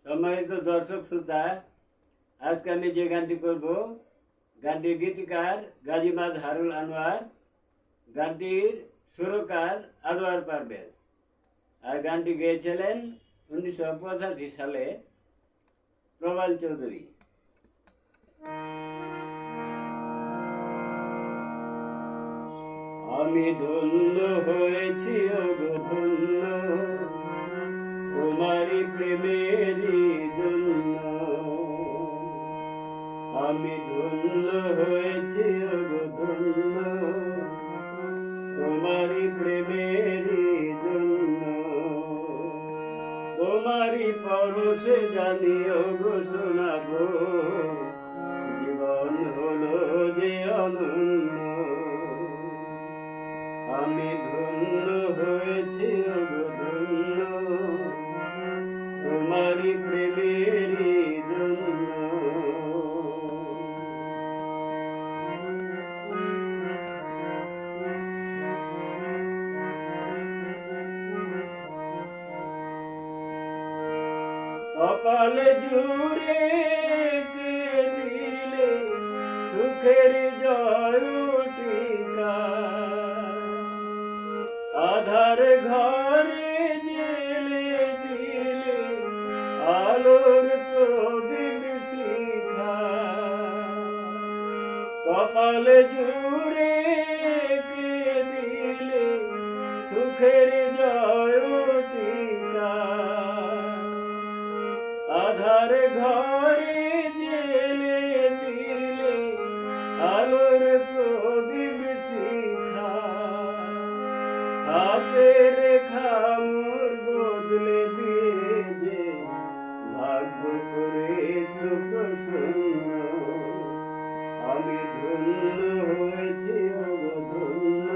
সম্মানিত দর্শক শ্রোতা, আজকে আমি যে গানটি করব, গানটির গীতিকার গাজী মাজহারুল আনোয়ার, গানটির সুরকার আনোয়ার পারভেজ, আর গানটি গেয়েছিলেন 1985 সালে প্রবাল চৌধুরী। আমি ধন্য হয়েছি ওগো ধন্য, তোমারি প্রেমেরই জন্য। আমি ধন্য হয়েছি ওগো ধন্য, তোমারি প্রেমেরই জন্য। তোমারি পরশে জানি ওগো সোনা গো, জীবন হলো যে অনন্য। আমি ধন্য হয়েছি ওগো ধন্য, তোমারি প্রেমেরই জন্য। কপালে জুড়ে কে দিলে সুখের জয় টিকা, আধার ঘরে জেলে দিলে আলোর প্রদীপ শিখা। কপালে জুড়ে কে দিলে সুখের জয় টিকা, আধার ঘরে জেলে দিলে আলোর প্রদীপ শিখা। হাতে রেখা মোর বদলে দিয়ে যে ভাগ্য করেছ প্রসন্ন। আমি ধন্য হয়েছি ওগো ধন্য,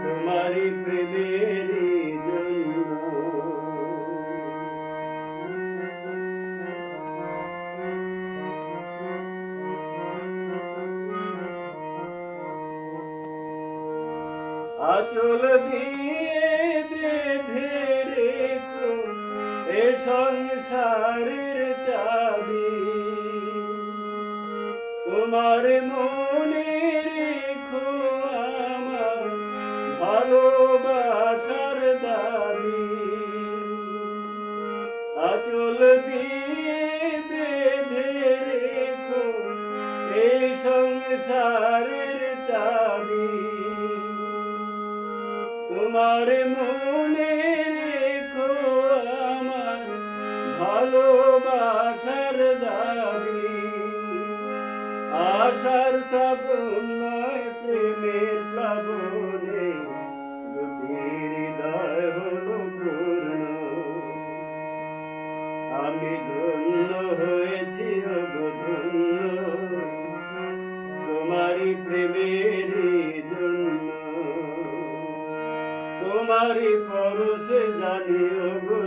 তোমারি প্রেমেরই জন্য। আঁচল দিয়ে বেঁধে রেখো এ সংসারের চাবি, তোমার মনে রেখো আমার ভালোবাসার দাবি। আঁচল দিয়ে বেঁধে রেখো এই সংসারের চাবি, তোমার মনে রেখো আমার ভালোবাসার দাবি। আশার শ্রাবণ নয় প্রেমের প্লাবনে দুটি হৃদয় হলো পূর্ণ। আমি ধন্য হয়েছি ওগো ধন্য, তোমারি প্রেমেরই জন্য। তোমারি পরশে জানি ওগো